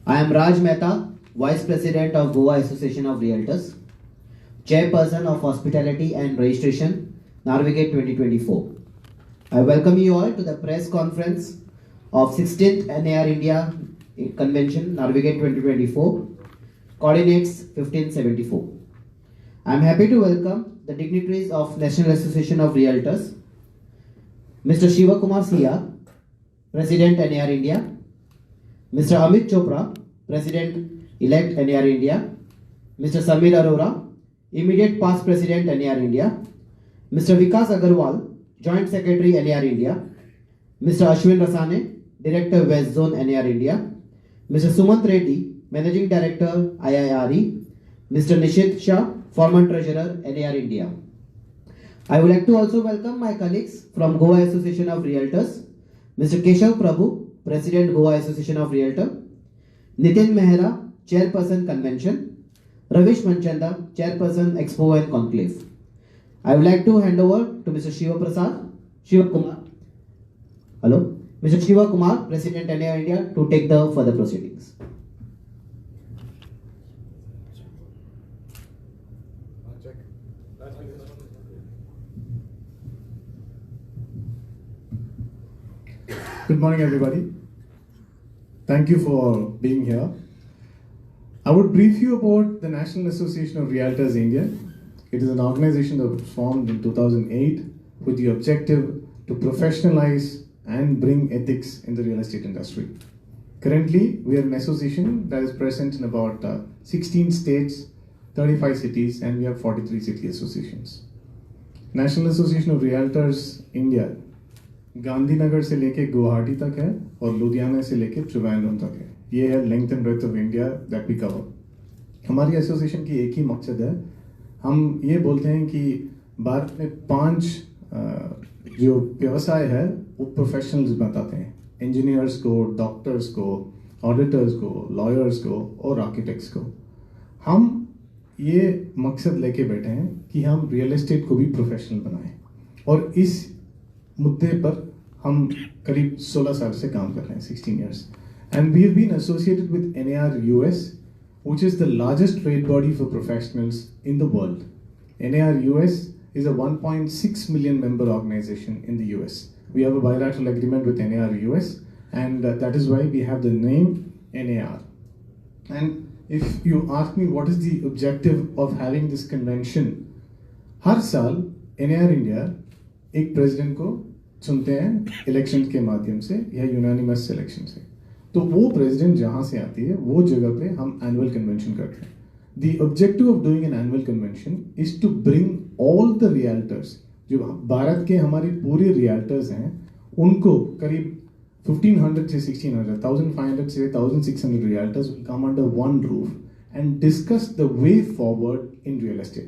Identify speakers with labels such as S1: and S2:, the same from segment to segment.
S1: I am Raj Mehta, Vice President of Goa Association of Realtors, Chairperson of Hospitality and Registration, Navigate 2024. I welcome you all to the press conference of 16th NAR India Convention, Navigate 2024, coordinates 1574. I am happy to welcome the dignitaries of National Association of Realtors, Mr. Shiva Kumar Sia, President NAR India, Mr. Amit Chopra, President-elect NAR India, Mr. Samir Arora, Immediate Past President NAR India, Mr. Vikas Agarwal, Joint Secretary NAR India, Mr. Ashwin Rasane, Director West Zone NAR India, Mr. Sumant Reddy, Managing Director IIRE, Mr. Nishit Shah, Former Treasurer NAR India. I would like to also welcome my colleagues from Goa Association of Realtors, Mr. Keshav Prabhu, President Goa Association of Realtors, Nitin Mehra, Chairperson Convention, Ravish Manchanda, Chairperson Expo and Conclave. I would like to hand over to Mr. Shiva Kumar. Hello, Mr. Shiva Kumar, President NAR India, to take the further proceedings.
S2: Good morning, everybody. Thank you for being here. I would brief you about the National Association of Realtors India. It is an organization that was formed in 2008 with the objective to professionalize and bring ethics in the real estate industry. Currently, we are an association that is present in about 16 states, 35 cities, and we have 43 city associations. National Association of Realtors India Gandhinagar से लेके गुवाहाटी तक है और लुधियाना से लेके त्रिवेंद्रम तक है. ये है length and breadth of India that we cover. हमारी एसोसिएशन की एक ही मकसद है. हम ये बोलते हैं कि भारत में 5 जो व्यवसाय है वो प्रोफेशनल्स बताते हैं. इंजीनियर्स को, डॉक्टर्स को, ऑडिटर्स को, लॉयर्स को और आर्किटेक्ट्स को. हम ये मकसद लेके बैठे हैं कि हम रियल एस्टेट को भी प्रोफेशनल बनाएं और इस मुद्दे पर हम करीब 16 साल से काम कर रहे हैं, 16 years. And we have been associated with NAR US, which is the largest trade body for professionals in the world. NAR US is a 1.6 million member organization in the US. We have a bilateral agreement with NAR US, and that is why we have the name NAR. And if you ask me what is the objective of having this convention, हर साल NAR India एक president को चुनते हैं election के माध्यम से या unanimous selection से. तो वो प्रेसिडेंट जहां से आती है वो जगह पे हम एनुअल कन्वेंशन करते हैं. The objective of doing an annual convention is to bring all the realtors. जो भारत के हमारे पूरे रियल्टर्स हैं उनको करीब 1500 से 1600, 1500 से 1600 realtors will come under one roof and discuss the way forward in real estate.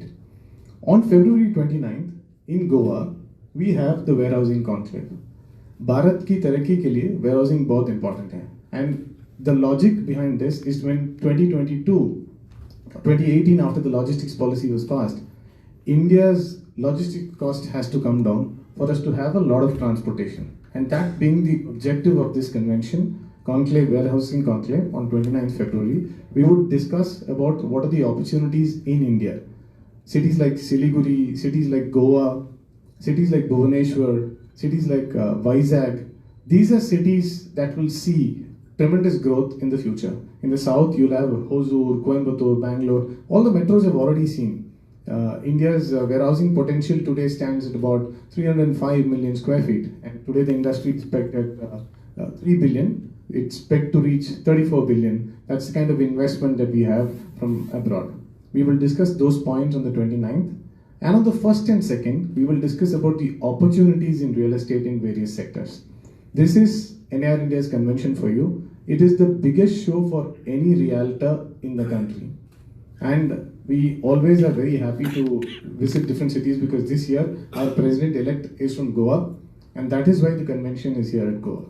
S2: On February 29th in Goa we have the warehousing conclave. Bharat की तरक्की के लिए warehousing बहुत important है. And the logic behind this is when 2018 after the logistics policy was passed, India's logistic cost has to come down for us to have a lot of transportation. And that being the objective of this convention, conclave, warehousing conclave on 29th February, we would discuss about what are the opportunities in India. Cities like Siliguri, cities like Goa, cities like Bhubaneswar, cities like Vizag, these are cities that will see tremendous growth in the future. In the south, you'll have Hosur, Coimbatore, Bangalore. All the metros have already seen. India's warehousing potential today stands at about 305 million square feet. And today the industry is pegged at 3 billion. It's pegged to reach 34 billion. That's the kind of investment that we have from abroad. We will discuss those points on the 29th. And on the 1st and 2nd, we will discuss about the opportunities in real estate in various sectors. This is NAR India's convention for you. It is the biggest show for any realtor in the country. And we always are very happy to visit different cities because this year our president-elect is from Goa, and that is why the convention is here at Goa.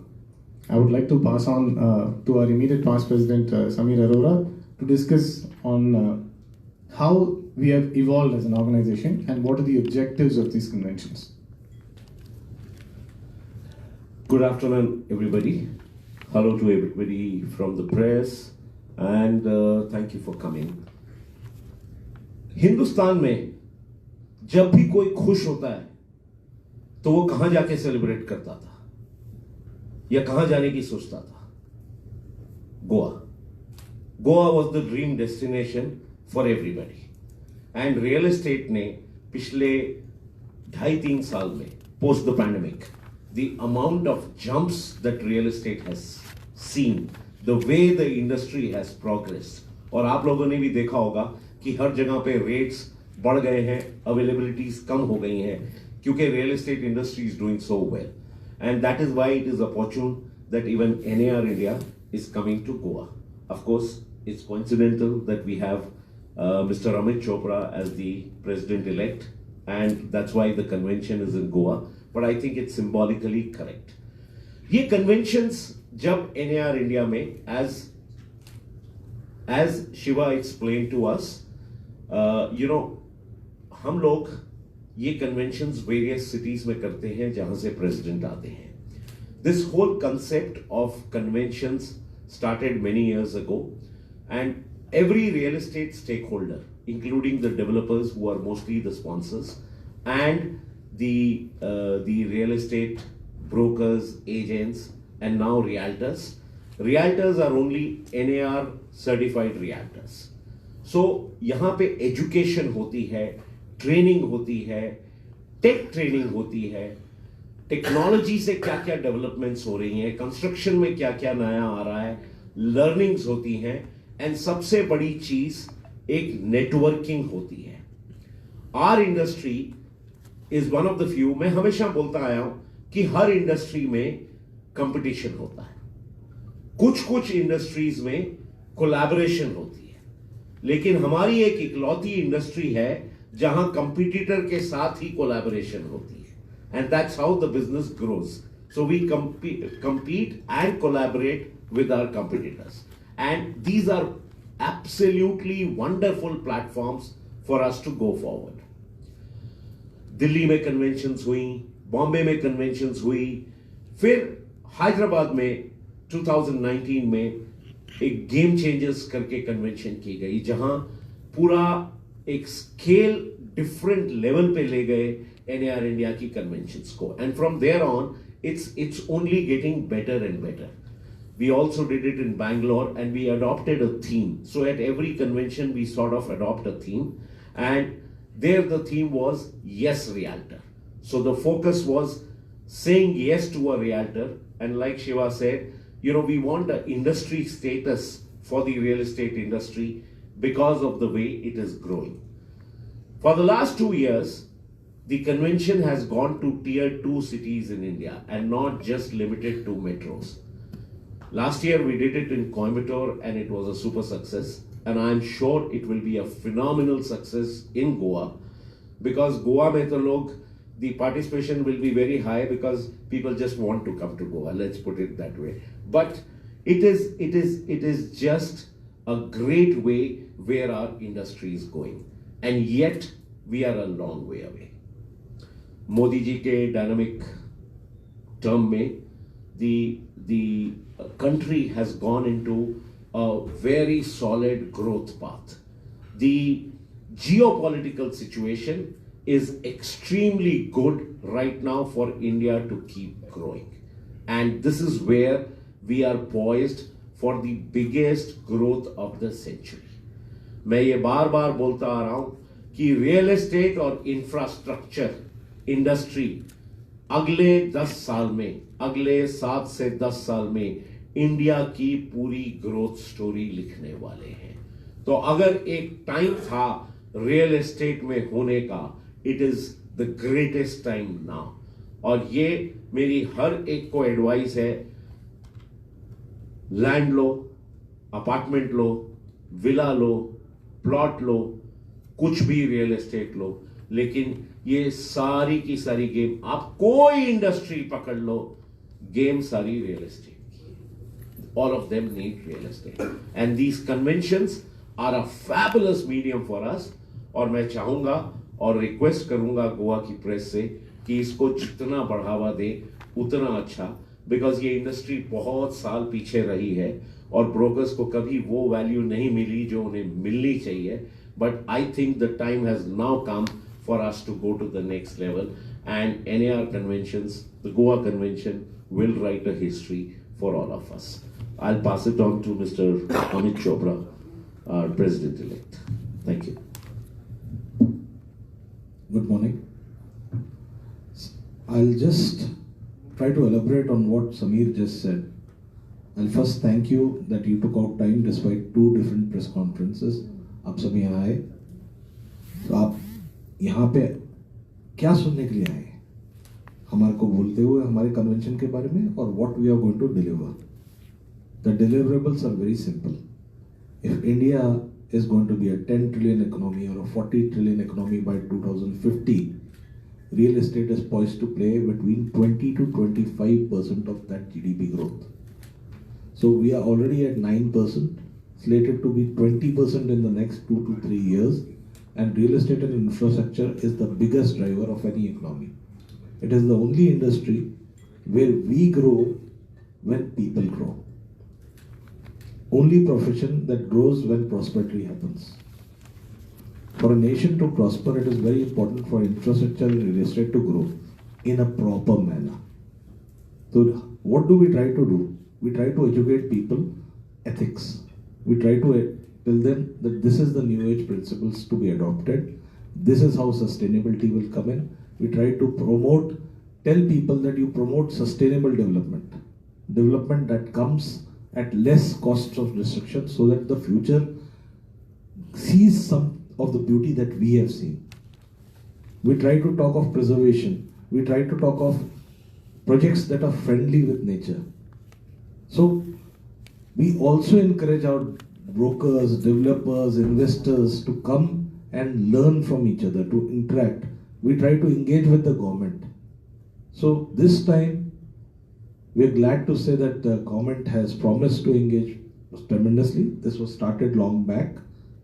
S2: I would like to pass on to our immediate past president, Samir Arora, to discuss on how we have evolved as an organization and what are the objectives of these conventions.
S3: Good afternoon, everybody. Hello to everybody from the press, and thank you for coming. Hindustan में जब भी कोई खुश होता है तो वो कहां जाके सेलिब्रेट करता था या कहां जाने की सोचता था? Goa. Goa was the dream destination for everybody. And real estate ने पिछले 2.5-3 साल में post the pandemic the amount of jumps that real estate has seen, the way the industry has progressed. और आप लोगों ने भी देखा होगा कि हर जगह पे रेट्स बढ़ गए हैं, अवेलेबिलिटीज कम हो गई हैं क्योंकि real estate industry is doing so well, and that is why it is opportune that even NAR India is coming to Goa. Of course, it's coincidental that we have Mr. Amit Chopra as the president-elect, and that's why the convention is in Goa. But I think it's symbolically correct. ये conventions जब NAR India में as Shiva explained to us, हम लोग ये conventions various cities में करते हैं जहां से president आते हैं. This whole concept of conventions started many years ago, and every real estate stakeholder, including the developers who are mostly the sponsors, and the real estate brokers, agents, and now realtors. Realtors are only NAR certified realtors. So यहाँ पे education होती है, training होती है, tech training होती है, technology से क्या क्या developments हो रही हैं, construction में क्या क्या नया आ रहा है, learnings होती हैं, and सबसे बड़ी चीज एक networking होती है. Our industry is one of the few, मैं हमेशा बोलता आया हूं कि हर इंडस्ट्री में कंपटीशन होता है, कुछ इंडस्ट्रीज में कोलैबोरेशन होती है, लेकिन हमारी एक इकलौती इंडस्ट्री है जहां कंपटीटर के साथ ही कोलैबोरेशन होती है, and that's how the business grows. So we compete and collaborate with our competitors, and these are absolutely wonderful platforms for us to go forward. Delhi में कन्वेंशंस हुई, बॉम्बे में कन्वेंशंस हुई, फिर हैदराबाद में 2019 में एक गेम चेंजर्स करके कन्वेंशन की गई जहां पूरा एक स्केल डिफरेंट लेवल पे ले गए NAR इंडिया की कन्वेंशंस को, and from there on it's only getting better and better. We also did it in Bangalore, and we adopted a theme. So at every convention we sort of adopt a theme, and there the theme was yes realtor. So the focus was saying yes to a realtor, and like Shiva said, we want an industry status for the real estate industry because of the way it is growing. For the last 2 years, the convention has gone to tier 2 cities in India and not just limited to metros. Last year we did it in Coimbatore, and it was a super success. And I'm sure it will be a phenomenal success in Goa, because Goa mein to log, the participation will be very high because people just want to come to Goa. Let's put it that way. But it is just a great way where our industry is going, and yet we are a long way away. Modi ji ke dynamic term mein, the country has gone into a very solid growth path. The geopolitical situation is extremely good right now for India to keep growing, and this is where we are poised for the biggest growth of the century. मैं ये बार बार बोलता आ रहा हूं कि real estate और infrastructure industry अगले 10 साल में, अगले 7 से 10 साल में इंडिया की पूरी ग्रोथ स्टोरी लिखने वाले हैं. तो अगर एक टाइम था रियल एस्टेट में होने का, it is the greatest time now. और ये मेरी हर एक को एडवाइस है, लैंड लो, अपार्टमेंट लो, विला लो, प्लॉट लो, कुछ भी रियल एस्टेट लो, लेकिन ये सारी की सारी गेम, आप कोई इंडस्ट्री पकड़ लो, गेम सारी real estate. All of them need real estate, and these conventions are a fabulous medium for us. और मैं चाहूंगा और रिक्वेस्ट करूंगा गोवा की प्रेस से कि इसको जितना बढ़ावा दे उतना अच्छा, बिकॉज ये इंडस्ट्री बहुत साल पीछे रही है और ब्रोकर्स को कभी वो वैल्यू नहीं मिली जो उन्हें मिलनी चाहिए. But I think the time has now come for us to go to the next level, and NAR conventions, the Goa convention, will write a history for all of us. I'll pass it on to Mr. Amit Chopra, our President-elect. Thank you.
S4: Good morning. I'll just try to elaborate on what Sameer just said. I'll first thank you that you took out time despite 2 different press conferences. आप सब यहाँ आए, तो आप यहाँ पे क्या सुनने के लिए आए हमारे को बोलते हुए हमारे कन्वेंशन के बारे में और what we are going to deliver. The deliverables are very simple. If India is going to be a 10 trillion economy or a 40 trillion economy by 2050, real estate is poised to play between 20 to 25% of that GDP growth. So we are already at 9%. Slated to be 20% in the next 2 to 3 years, and real estate and infrastructure is the biggest driver of any economy. It is the only industry where we grow when people grow. Only profession that grows when prosperity happens. For a nation to prosper, it is very important for infrastructure and real estate to grow in a proper manner. So what do we try to do? We try to educate people ethics. We try to tell them that this is the new age principles to be adopted. This is how sustainability will come in. We try to tell people that you promote sustainable development. Development that comes at less cost of destruction so that the future sees some of the beauty that we have seen. We try to talk of preservation. We try to talk of projects that are friendly with nature. So we also encourage our brokers, developers, investors to come and learn from each other, to interact. We try to engage with the government. So this time, we are glad to say that the government has promised to engage tremendously. This was started long back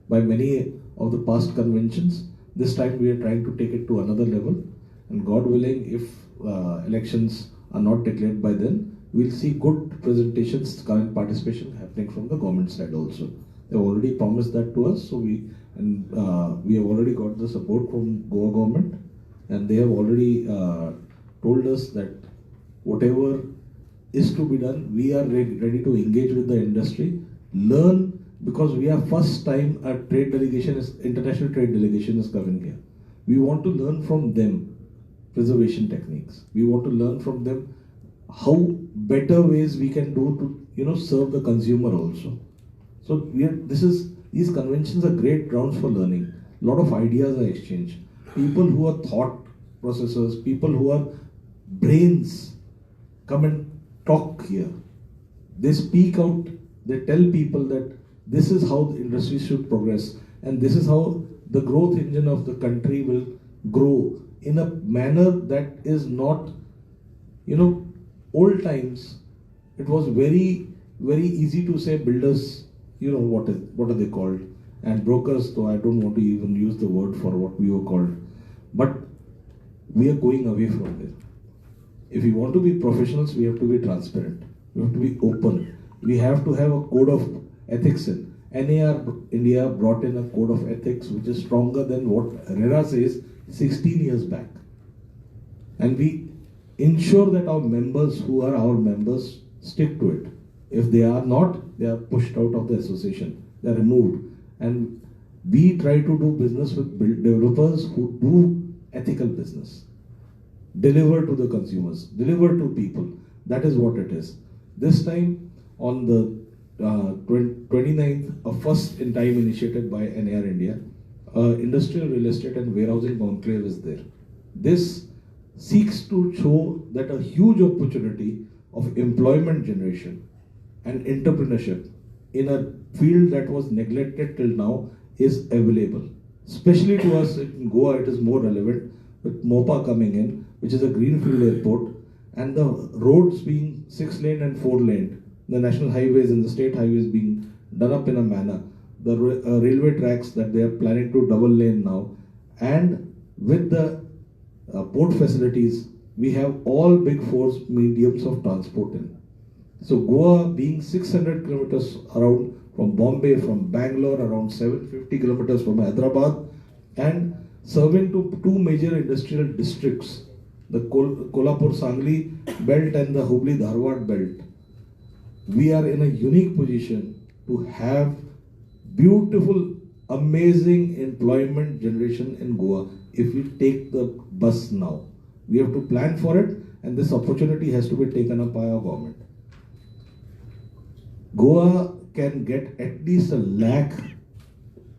S4: by many of the past conventions. This time we are trying to take it to another level. And God willing, if elections are not declared by then, we'll see good presentations, current participation happening from the government side also. They've already promised that to us, so we have already got the support from Goa government, and they have already told us that whatever is to be done, we are ready to engage with the industry, learn, because we are first time a trade delegation, international trade delegation is coming here. We want to learn from them preservation techniques. We want to learn from them how better ways we can do to serve the consumer also. So these conventions are great grounds for learning. A lot of ideas are exchanged. People who are thought processors, people who are brains come and talk here. They speak out, they tell people that this is how the industry should progress, and this is how the growth engine of the country will grow in a manner that is not, old times, it was very, very easy to say builders, what are they called? And brokers, though I don't want to even use the word for what we were called. But we are going away from there. If we want to be professionals, we have to be transparent. We have to be open. We have to have a code of ethics in. NAR India brought in a code of ethics which is stronger than what RERA says 16 years back. And we ensure that our members who are our members stick to it. If they are not, they are pushed out of the association. They are removed. And we try to do business with developers who do ethical business. Deliver to the consumers, deliver to people. That is what it is. This time on the 29th, a first in time initiated by NAR India, industrial real estate and warehousing conclave is there. This seeks to show that a huge opportunity of employment generation and entrepreneurship in a field that was neglected till now is available. Especially to us in Goa, it is more relevant with MOPA coming in, which is a greenfield airport, and the roads being 6-lane and 4-lane, the national highways and the state highways being done up in a manner, the railway tracks that they are planning to double lane now, and with the port facilities, we have all big four mediums of transport in. So Goa being 600 kilometers around from Bombay, from Bangalore, around 750 kilometers from Hyderabad, and serving to two major industrial districts, the Kolhapur-Sangli belt and the Hubli-Dharwad belt. We are in a unique position to have beautiful, amazing employment generation in Goa if we take the bus now. We have to plan for it, and this opportunity has to be taken up by our government. Goa can get at least 1 lakh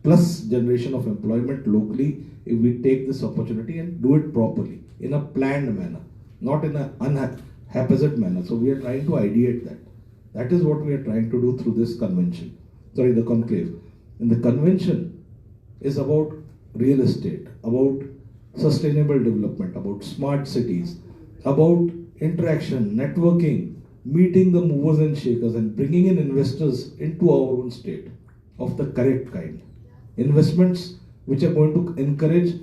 S4: plus generation of employment locally if we take this opportunity and do it properly, in a planned manner, not in a haphazard manner. So we are trying to ideate that. That is what we are trying to do through this convention, the conclave. And the convention is about real estate, about sustainable development, about smart cities, about interaction, networking, meeting the movers and shakers and bringing in investors into our own state of the correct kind. Investments which are going to encourage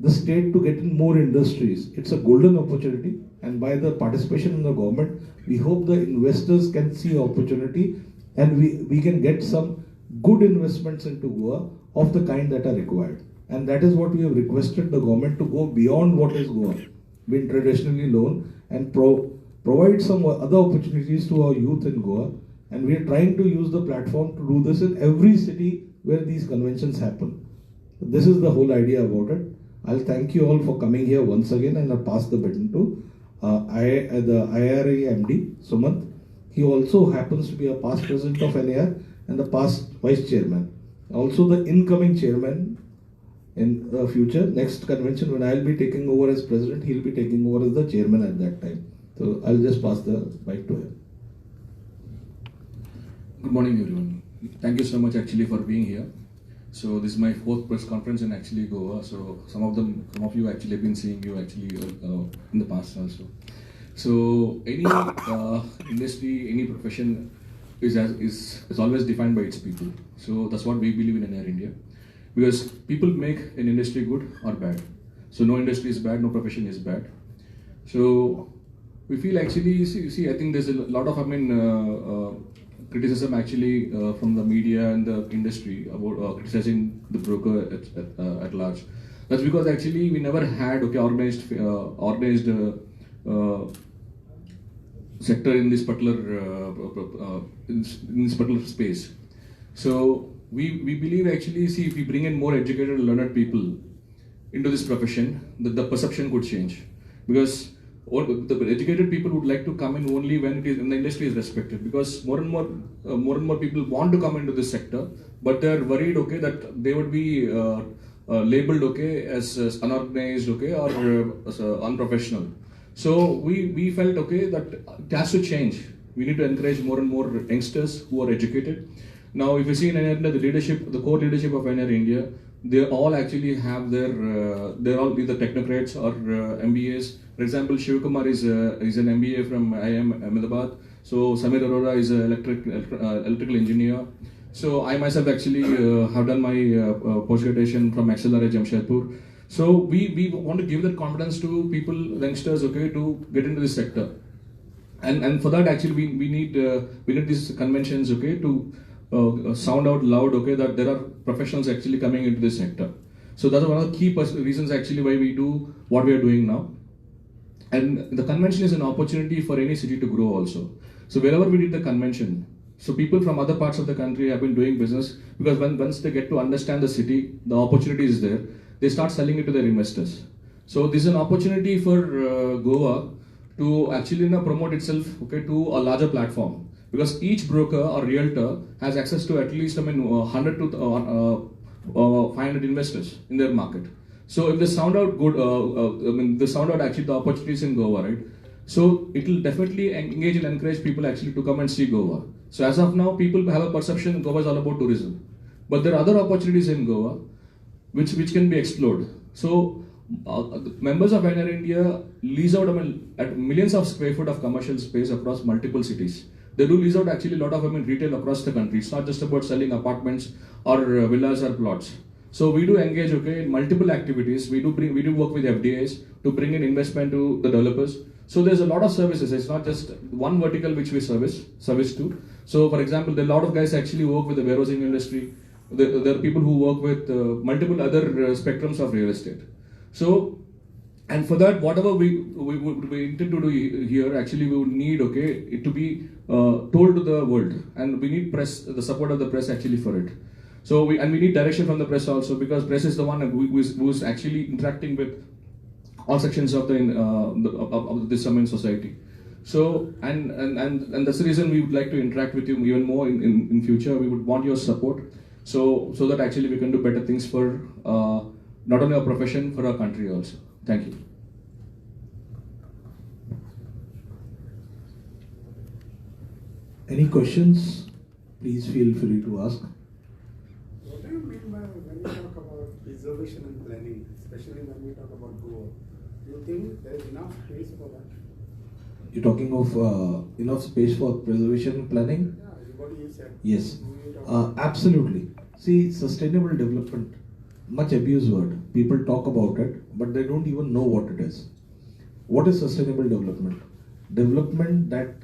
S4: the state to get in more industries. It's a golden opportunity, and by the participation in the government, we hope the investors can see opportunity and we can get some good investments into Goa of the kind that are required. And that is what we have requested the government to go beyond what is Goa, been traditionally known, and provide some other opportunities to our youth in Goa. And we are trying to use the platform to do this in every city where these conventions happen. This is the whole idea about it. I'll thank you all for coming here once again, and I'll pass the baton to the IRA MD, Sumant. He also happens to be a past president of NAR and the past vice chairman. Also the incoming chairman in the future. Next convention, when I'll be taking over as president, he'll be taking over as the chairman at that time. So I'll just pass the mic to him.
S5: Good morning, everyone. Thank you so much actually for being here. So this is my 4th press conference in actually Goa. So some of you actually have been seeing you actually in the past also. So any industry, any profession is always defined by its people. So that's what we believe in Air India, because people make an industry good or bad. So no industry is bad, no profession is bad. So we feel actually, see, I think there's a lot of criticism actually from the media and the industry about criticizing the broker at large. That's because actually we never had organized sector in this particular space. So we believe actually, see, if we bring in more educated, learned people into this profession, the perception could change, because the educated people would like to come in only when the industry is respected, because more and more people want to come into this sector, but they are worried that they would be labeled as unorganized or as unprofessional. So we felt that it has to change. We need to encourage more and more youngsters who are educated. Now, if you see in India, the core leadership of Air India, they all actually have they're all either technocrats or MBAs. For example, Shivakumar is an MBA from IIM Ahmedabad. So Samir Arora is an electrical engineer. So I myself actually have done my post-graduation from Accelerate Jamshedpur. So we want to give that confidence to people, youngsters, to get into this sector. And for that actually we need these conventions, to sound out loud, that there are professionals actually coming into this sector. So that's one of the key reasons actually why we do what we are doing now. And the convention is an opportunity for any city to grow also. So wherever we did the convention, so people from other parts of the country have been doing business, because once they get to understand the city, the opportunity is there, they start selling it to their investors. So this is an opportunity for Goa to actually promote itself to a larger platform, because each broker or realtor has access to at least 100 to 500 investors in their market. So if they sound out good, they sound out actually the opportunities in Goa, right? So it will definitely engage and encourage people actually to come and see Goa. So as of now, people have a perception Goa is all about tourism, but there are other opportunities in Goa which can be explored. So members of Air India lease out at millions of square foot of commercial space across multiple cities. They do lease out actually a lot of retail across the country. It's not just about selling apartments or villas or plots. So we do engage in multiple activities. We do work with FDIs to bring in investment to the developers. So there's a lot of services. It's not just one vertical which we service to. So for example, there are a lot of guys actually work with the warehousing industry. There are people who work with multiple other spectrums of real estate. So, and for that, whatever we intend to do here, actually we would need, it to be told to the world, and we need the support of the press actually for it. So we need direction from the press also, because press is the one who's actually interacting with all sections of the Samoan society. So and that's the reason we would like to interact with you even more in future. We would want your support, so that actually we can do better things for not only our profession, for our country also. Thank you.
S4: Any questions? Please feel free to ask.
S6: What do you mean by when you talk about preservation and planning, especially when we talk about Goa? Do you think there is enough space for that?
S4: You're talking of enough space for preservation and planning?
S6: Yeah, what you said.
S4: Yes, absolutely. See, sustainable development, much abused word. People talk about it, but they don't even know what it is. What is sustainable development? Development that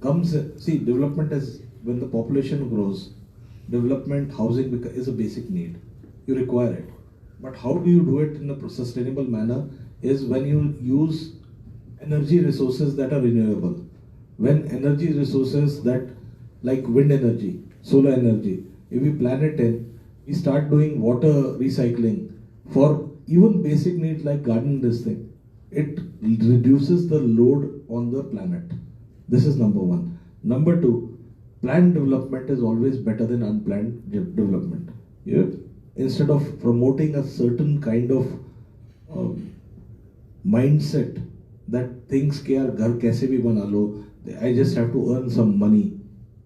S4: development is when the population grows. Development, housing is a basic need. You require it. But how do you do it in a sustainable manner is when you use energy resources that are renewable. When energy resources that, like wind energy, solar energy, if we plan it in, we start doing water recycling for even basic needs like garden, it reduces the load on the planet. This is number one. Number two, planned development is always better than unplanned development. Yeah? Instead of promoting a certain kind of mindset that things ke yaar ghar kaise bhi bana lo, I just have to earn some money,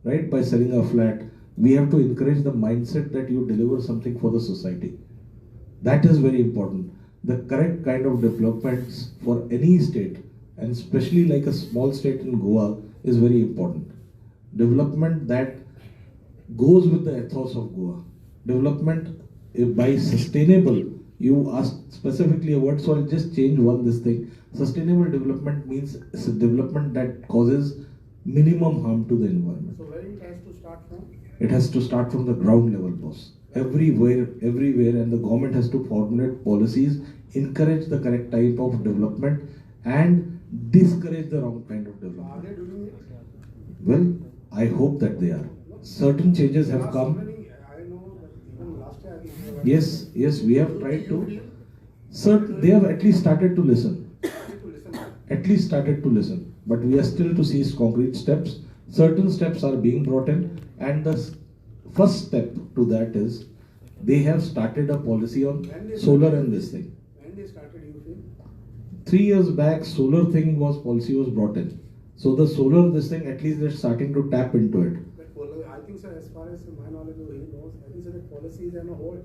S4: right? By selling a flat, we have to encourage the mindset that you deliver something for the society. That is very important. The correct kind of developments for any state, and especially like a small state in Goa, is very important. Development that goes with the ethos of Goa. Development by sustainable, you asked specifically a word, so I'll just change this thing. Sustainable development means it's a development that causes minimum harm to the environment.
S6: So where it has to start from?
S4: It has to start from the ground level, boss. Everywhere, and the government has to formulate policies, encourage the correct type of development, and discourage the wrong kind of development.
S6: Are they doing it?
S4: Well, I hope that they are. Certain changes have come.
S6: I know that even last year.
S4: Yes, we have tried to. They have at least started to listen. But we are still to see
S6: concrete
S4: steps. Certain steps are being brought in, and the first step to that is they have started a policy on solar and this thing.
S6: When they started, you feel?
S4: 3 years back, solar policy was brought in. So the solar at least they're starting to tap into it.
S6: But I think so, as far as my knowledge, he knows, I think so the policy is on a hold.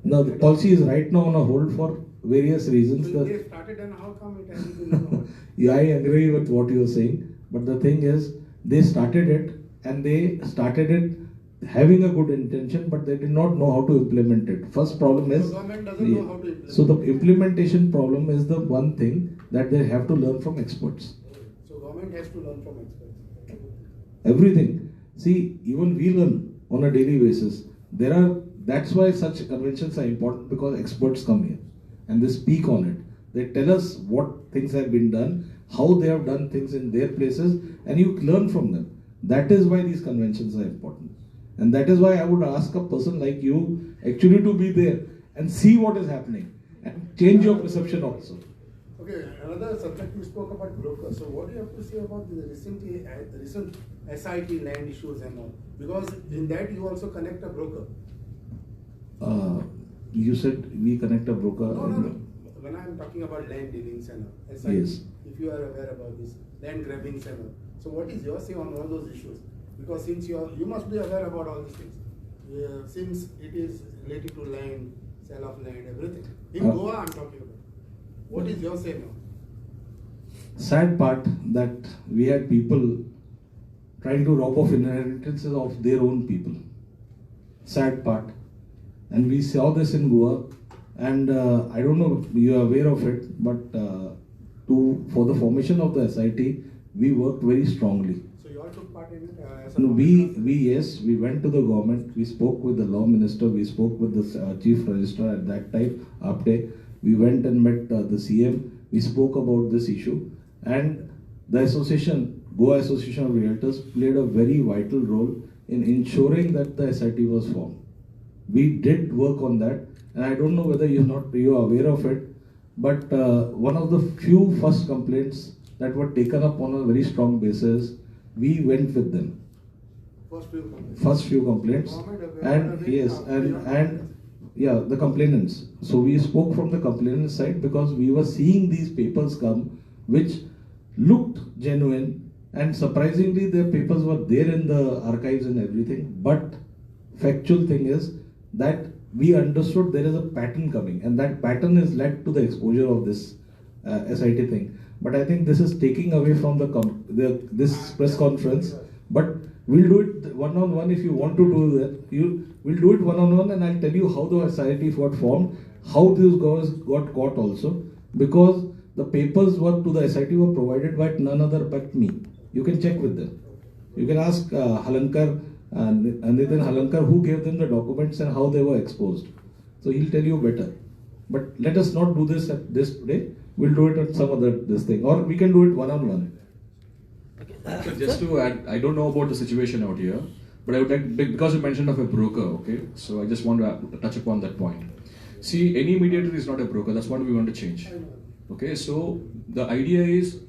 S4: Now the policy is right now on a hold for various reasons.
S6: So they started, and how come it hasn't been on hold?
S4: Yeah, I agree with what you are saying. But the thing is, they started it, and they started it having a good intention, but they did not know how to implement it. First problem is,
S6: the government doesn't know how to implement.
S4: So the implementation problem is the one thing that they have to learn from experts.
S6: So government has to learn from experts.
S4: Everything. See, even we learn on a daily basis. That's why such conventions are important, because experts come here and they speak on it. They tell us what things have been done, how they have done things in their places, and you learn from them. That is why these conventions are important. And that is why I would ask a person like you actually to be there and see what is happening and change your perception also.
S6: Okay, another subject you spoke about brokers. So what do you have to say about the recent SIT land issues and all? Because in that you also connect a broker.
S4: You said we connect a broker.
S6: No. When I am talking about land dealings and all, SIT,
S4: yes.
S6: If you are aware about this, land grabbings and all. So what is your say on all those issues? Because since you must be aware about all these things. Since it is related to land, sale of land, everything. In Goa I'm talking about. What is your say now?
S4: Sad part that we had people trying to rob off inheritances of their own people. Sad part. And we saw this in Goa, and I don't know if you are aware of it, but to for the formation of the SIT, we worked very strongly.
S6: So you all took part in it as a
S4: No, yes, we went to the government, we spoke with the law minister, we spoke with the chief registrar at that time, Apte. We went and met the CM, we spoke about this issue, and the association, Goa Association of Realtors, played a very vital role in ensuring that the SIT was formed. We did work on that, and I don't know whether you are aware of it, but one of the few first complaints that were taken up on a very strong basis, we went with them. First few complaints, and yes, and yeah, the complainants. So we spoke from the complainant side because we were seeing these papers come, which looked genuine, and surprisingly, their papers were there in the archives and everything. But factual thing is that we understood there is a pattern coming, and that pattern has led to the exposure of this SIT thing. But I think this is taking away from this press conference. But we'll do it one-on-one if you want to do that. We'll do it one-on-one, and I'll tell you how the SIT got formed, how these guys got caught also, because the papers to the SIT were provided by none other but me. You can check with them. You can ask Halankar, Nitin Halankar, who gave them the documents and how they were exposed. So he'll tell you better. But let us not do this today. We'll do it at some other thing, or we can do it one-on-one.
S5: So just to add, I don't know about the situation out here, but I would like, because you mentioned of a broker, okay, so I just want to touch upon that point. See, any mediator is not a broker, that's what we want to change. Okay, so the idea is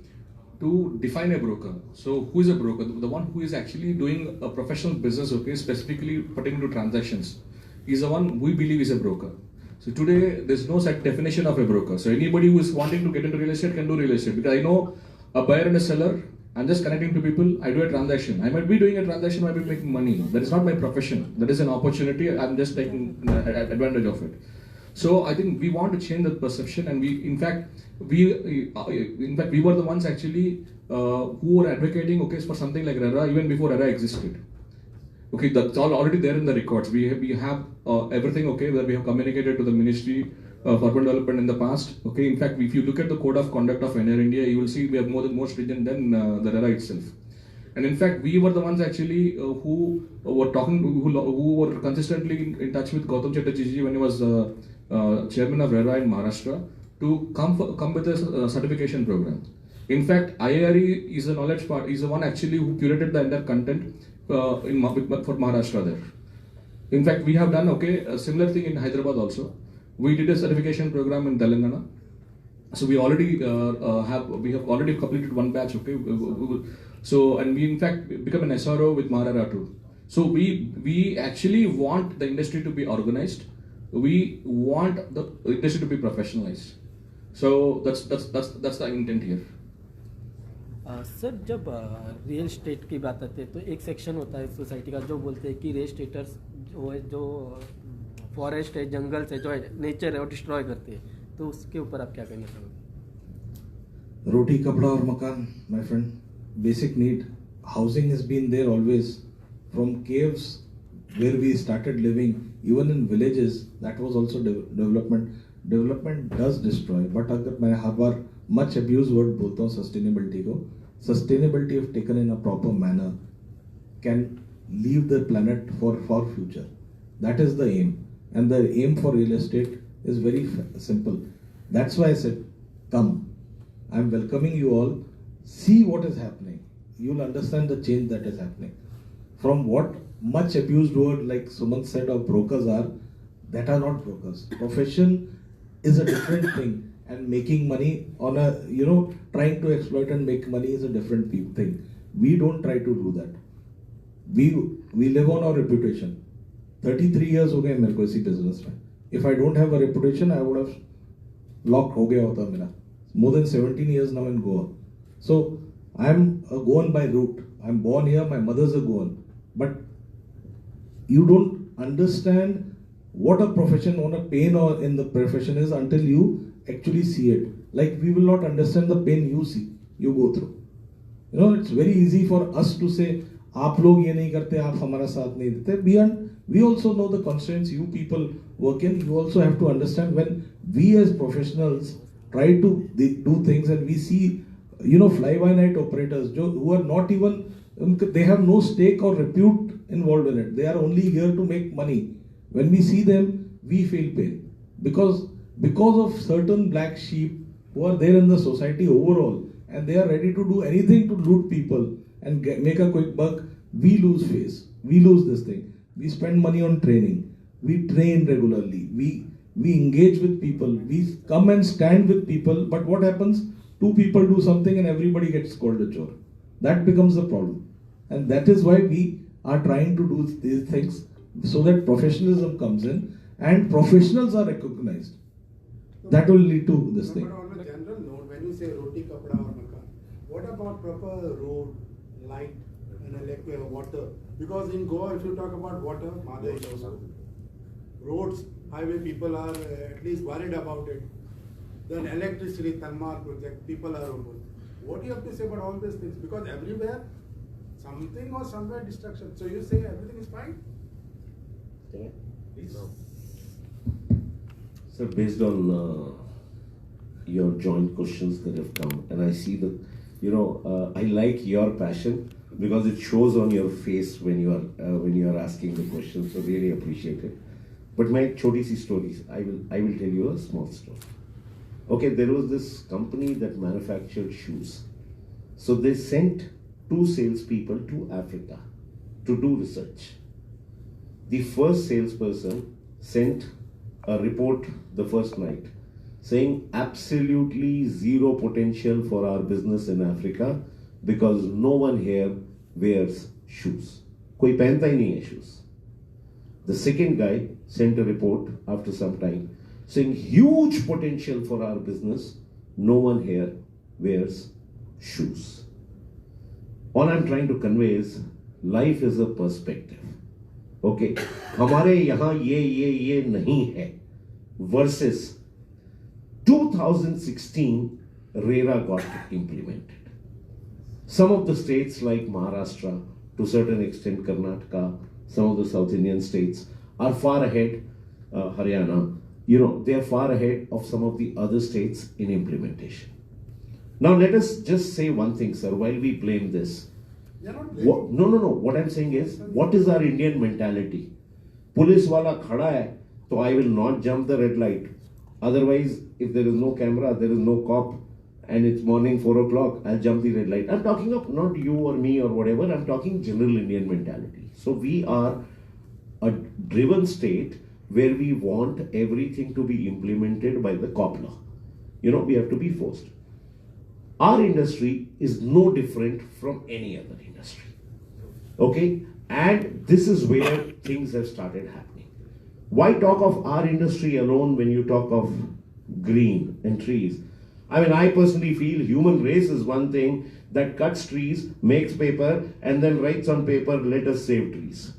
S5: to define a broker. So who is a broker? The one who is actually doing a professional business, okay, specifically pertaining to transactions, is the one we believe is a broker. So today, there's no set definition of a broker. So anybody who is wanting to get into real estate can do real estate. Because I know a buyer and a seller, I'm just connecting to people, I do a transaction. I might be doing a transaction, I might be making money. That is not my profession. That is an opportunity, I'm just taking advantage of it. So I think we want to change that perception, and we were the ones actually who were advocating, okay, for something like RERA even before RERA existed. Okay, that's all already there in the records. We have everything, okay, that we have communicated to the Ministry of Urban Development in the past. Okay, in fact, if you look at the Code of Conduct of NR India, you will see we have more stringent than the RERA itself. And in fact, we were the ones actually who were talking, who were consistently in touch with Gautam Chatterjee when he was chairman of RERA in Maharashtra to come with a certification program. In fact, IARE is the knowledge part, is the one actually who curated the entire content for Maharashtra there. In fact, we have done a similar thing in Hyderabad also. We did a certification program in Telangana. So we already have already completed one batch. Okay, so and we in fact become an SRO with Maharashtra too. So we actually want the industry to be organized. We want the industry to be professionalized. So that's the intent here.
S7: Sir जब real estate की बात आती है तो एक section होता है society का जो बोलते हैं कि रियल स्टेटर्स जो फॉरेस्ट है, जंगल्स है, जो है नेचर है वो डिस्ट्रॉय करते हैं, तो उसके ऊपर आप क्या कहना चाहोगे?
S4: रोटी, कपड़ा और मकान, my friend, basic need. Housing has been there always. From caves where we started living, even in villages, that was also development. Development does destroy. But अगर मैं हर बार much abused word बोलता हूँ sustainability को, sustainability if taken in a proper manner can leave the planet for future. That is the aim, and the aim for real estate is very simple. That's why I said, come. I'm welcoming you all. See what is happening. You'll understand the change that is happening. From what much abused word like Sumant said of brokers are, that are not brokers. Profession is a different thing, and making money on a, trying to exploit and make money is a different thing. We don't try to do that. We live on our reputation. 33 years हो गए मेरे को इसी business में. If I don't have a reputation, I would have locked हो गया होता मेरा. More than 17 years now in Goa. So I'm a Goan by root. I'm born here. My mother's a Goan. But you don't understand what a profession, what a pain or in the profession is until you actually see it. Like we will not understand the pain you see, you go through. It's very easy for us to say, आप लोग ये नहीं करते, आप हमारा साथ नहीं देते. Beyond, we also know the constraints you people work in. You also have to understand when we as professionals try to do things, and we see, fly-by-night operators who are not even, they have no stake or repute involved in it. They are only here to make money. When we see them, we feel pain because of certain black sheep who are there in the society overall, and they are ready to do anything to loot people and make a quick buck. We lose face. We lose this thing. We spend money on training. We train regularly. We engage with people. We come and stand with people. But what happens? Two people do something and everybody gets called a chore. That becomes the problem. And that is why we are trying to do these things so that professionalism comes in and professionals are recognized. That will lead to this thing.
S6: But on a general note, when you say roti, kapda or makan, what about proper road, light, and electric water? Because in Goa, if you talk about water, Madhya is also. Roads, highway, people are at least worried about it. Then electricity, Tanmar project, people are over. What do you have to say about all these things? Because everywhere, something or somewhere destruction. So you say everything is fine?
S3: Please. So based on your joint questions that have come, and I see that, I like your passion because it shows on your face when you are asking the questions. So really appreciate it. But my choti si stories, I will tell you a small story. Okay, there was this company that manufactured shoes. So they sent 2 salespeople to Africa to do research. The first salesperson sent a report the first night saying absolutely zero potential for our business in Africa because no one here wears shoes. Koi pehnta hi nahi hai shoes. The second guy sent a report after some time saying huge potential for our business, no one here wears shoes. All I'm trying to convey is life is a perspective. Okay, हमारे यहाँ ये नहीं है versus 2016 RERA got implemented. Some of the states like Maharashtra, to a certain extent Karnataka, some of the South Indian states are far ahead, Haryana, they are far ahead of some of the other states in implementation. Now let us just say one thing, sir, while we blame this. No. What I'm saying is, what is our Indian mentality? Police wala khada hai, so I will not jump the red light. Otherwise, if there is no camera, there is no cop, and it's morning 4 o'clock, I'll jump the red light. I'm talking of not you or me or whatever, I'm talking general Indian mentality. So we are a driven state where we want everything to be implemented by the cop law. We have to be forced. Our industry is no different from any other industry. Okay? And this is where things have started happening. Why talk of our industry alone when you talk of green and trees? I mean, I personally feel human race is one thing that cuts trees, makes paper, and then writes on paper, let us save trees.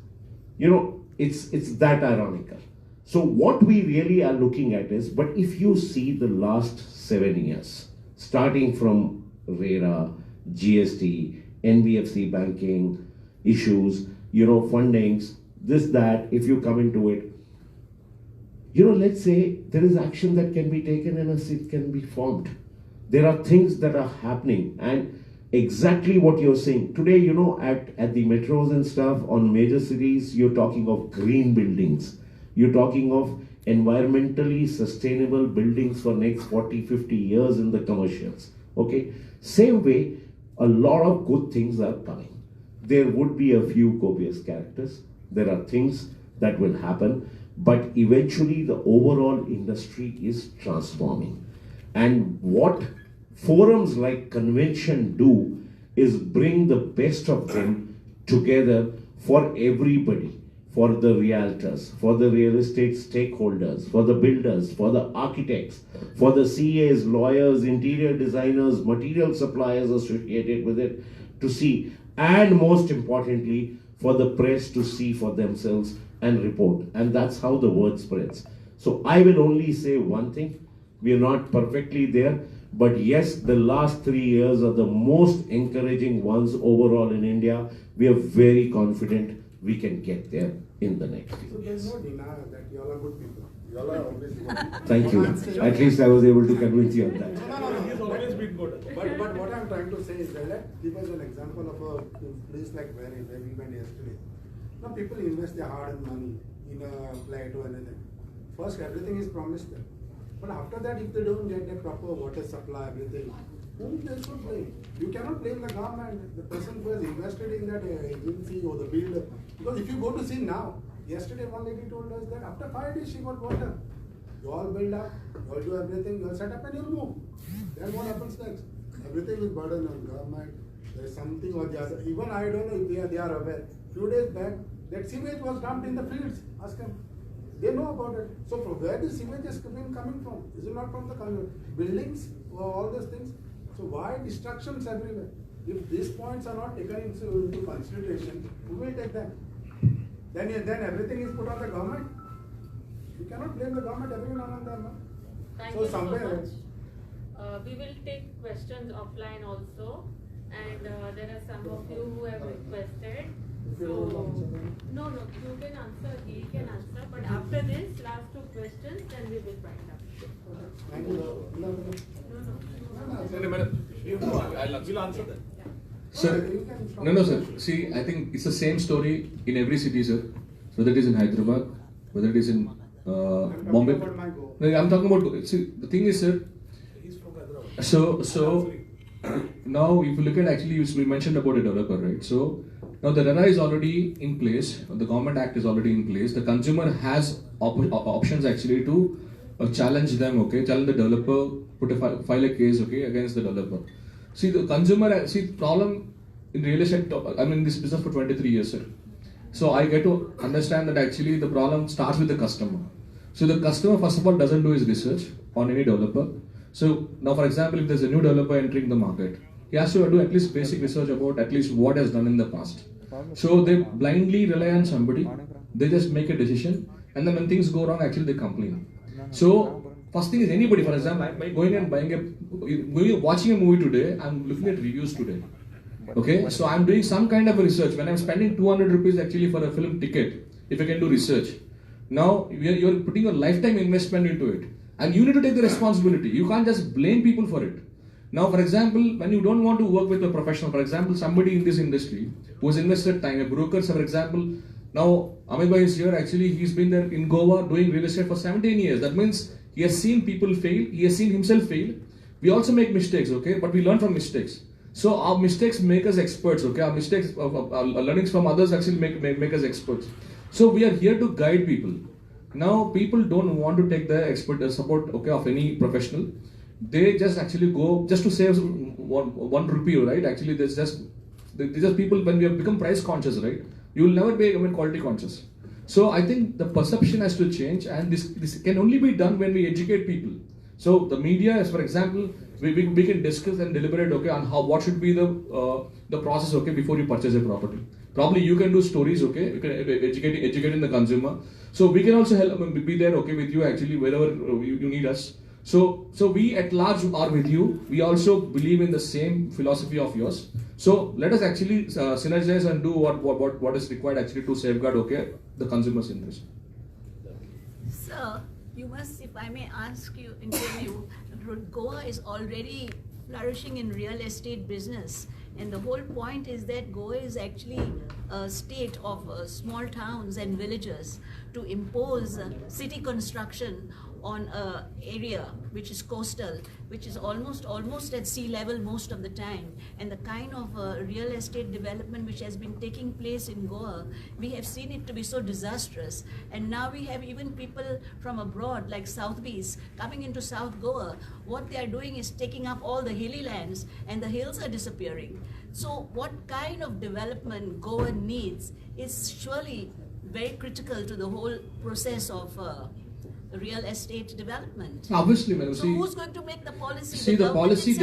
S3: It's that ironical. So what we really are looking at is, but if you see the last 7 years, starting from RERA, GST, NBFC banking, issues, fundings, this, that, if you come into it, let's say there is action that can be taken and a seat can be formed. There are things that are happening, and exactly what you're saying. Today, at the metros and stuff, on major cities, you're talking of green buildings. You're talking of environmentally sustainable buildings for next 40, 50 years in the commercials. Okay? Same way, a lot of good things are coming. There would be a few copious characters. There are things that will happen, but eventually the overall industry is transforming. And what forums like convention do is bring the best of them together for everybody. For the realtors, for the real estate stakeholders, for the builders, for the architects, for the CAs, lawyers, interior designers, material suppliers associated with it to see, and most importantly, for the press to see for themselves and report. And that's how the word spreads. So I will only say one thing, we are not perfectly there, but yes, the last 3 years are the most encouraging ones overall in India. We are very confident we can get there in the next few
S6: So
S3: years.
S6: there's no denial that you all are good people. You all are always good.
S3: Thank you. At least I was able to convince you on that.
S6: He's always been good. But what I'm trying to say is that give us an example of a place like where we went yesterday. Now people invest their hard-earned money in a flat or anything. First, everything is promised them. But after that, if they don't get the proper water supply, everything, whom they should blame? You cannot blame the government, the person who has invested in that agency or the builder. Because if you go to see now, yesterday one lady told us that after 5 days she got water. You all build up, you all do everything, you all set up and you'll move. Then what happens next? Everything is burden on government. There is something or the other. Even I don't know if they are aware. Few days back, that sewage was dumped in the fields. Ask them. They know about it. So from where the sewage is coming from? Is it not from the buildings or all those things? So why destructions everywhere? If these points are not taken into consideration, who will take them? Then everything is put on the government. You cannot blame the government every now and then. No?
S8: Thank you so much. We will take questions offline also, and there are some of you who have requested. So, no, you can answer, he can answer, but after this, last 2 questions, then we will wind up.
S6: Thank you.
S5: We'll answer that. Sir, no, sir. See, I think it's the same story in every city, sir. Whether it is in Hyderabad, whether it is in Bombay. No, I'm talking about. See, the thing is, sir. So now, if you look at actually, we mentioned about a developer, right? So now the RERA is already in place. The Government Act is already in place. The consumer has options actually to challenge them. Okay, challenge the developer, file a case, okay, against the developer. See, the consumer, problem in real estate, I'm in this business for 23 years, sir. So I get to understand that actually the problem starts with the customer. So the customer, first of all, doesn't do his research on any developer. So now, for example, if there's a new developer entering the market, he has to do at least basic research about at least what has done in the past. So they blindly rely on somebody, they just make a decision, and then when things go wrong, actually they complain. So first thing is anybody, for example, going and watching a movie today, I'm looking at reviews today. Okay, so I'm doing some kind of research. When I'm spending 200 rupees actually for a film ticket, if I can do research, now you're putting your lifetime investment into it, and you need to take the responsibility. You can't just blame people for it. Now, for example, when you don't want to work with a professional, for example, somebody in this industry who has invested time, a broker, for example, now Amit Bhai is here. Actually, he's been there in Goa doing real estate for 17 years. That means he has seen people fail. He has seen himself fail. We also make mistakes, okay, but we learn from mistakes. So our mistakes make us experts, okay? Our mistakes, our learnings from others actually make us experts. So we are here to guide people. Now people don't want to take the expert support, okay, of any professional. They just actually go just to save one rupee, right? Actually, there's just people, when we have become price conscious, right? You will never be quality conscious. So I think the perception has to change, and this can only be done when we educate people. So the media, as for example, we can discuss and deliberate, okay, on what should be the process, okay, before you purchase a property. Probably you can do stories, okay, you can educating the consumer. So we can also help be there, okay, with you actually wherever you need us. So we at large are with you. We also believe in the same philosophy of yours. So let us actually synergize and do what is required actually to safeguard, okay, the consumer's interest.
S9: Sir, you must, if I may ask you, interview, Goa is already flourishing in real estate business, and the whole point is that Goa is actually a state of small towns and villages to impose city construction on an area which is coastal, which is almost at sea level most of the time, and the kind of real estate development which has been taking place in Goa, we have seen it to be so disastrous. And now we have even people from abroad like Southbees coming into South Goa. What they are doing is taking up all the hilly lands, and the hills are disappearing. So what kind of development Goa needs is surely very critical to the whole process of real estate development.
S5: Obviously, madam.
S9: So who's going to make the policy?
S5: See, the policy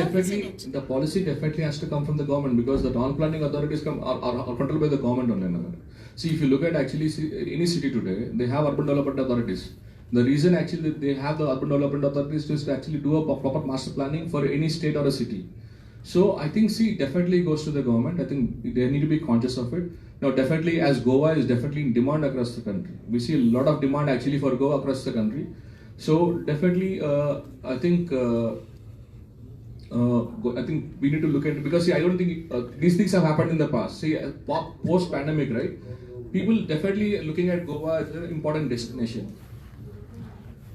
S9: definitely
S5: has to come from the government, because the town planning authorities are controlled by the government only. See, if you look at actually any city today, they have urban development authorities. The reason actually they have the urban development authorities is to actually do a proper master planning for any state or a city. So I think, see, definitely goes to the government. I think they need to be conscious of it. Now, definitely, as Goa is definitely in demand across the country, we see a lot of demand actually for Goa across the country. So definitely, I think we need to look at it, because see, I don't think these things have happened in the past. See, post pandemic, right? People definitely looking at Goa as an important destination.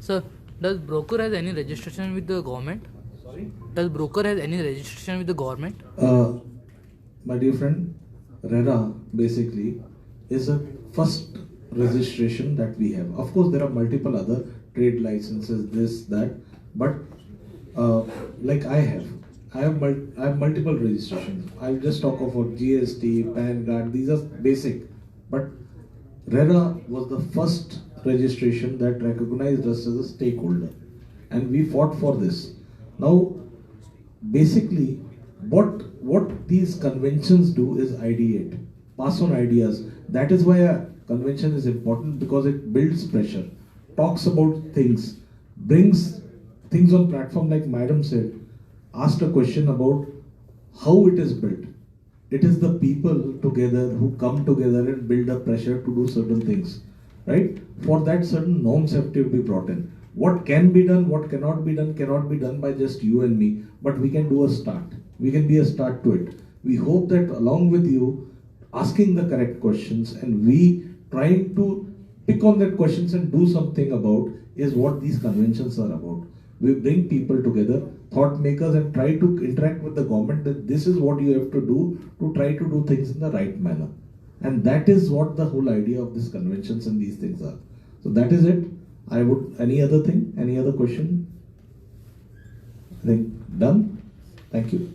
S10: Sir, does broker has any registration with the government?
S4: Sorry?
S10: Does broker has any registration with the government?
S4: My dear friend, RERA basically is a first registration that we have. Of course, there are multiple other trade licenses, this, that, but like I have multiple registrations. I'll just talk about GST, PAN card. These are basic, but RERA was the first registration that recognized us as a stakeholder, and we fought for this. Now, basically, what these conventions do is ideate, pass on ideas. That is why a convention is important, because it builds pressure, talks about things, brings things on platform, like Madam said, asked a question about how it is built. It is the people together who come together and build a pressure to do certain things, right? For that, certain norms have to be brought in. What can be done, what cannot be done by just you and me, but we can do a start. We can be a start to it. We hope that along with you, asking the correct questions and we trying to pick on that questions and do something about is what these conventions are about. We bring people together, thought makers, and try to interact with the government that this is what you have to do to try to do things in the right manner. And that is what the whole idea of these conventions and these things are. So that is it. Any other thing? Any other question? I think done. Thank you.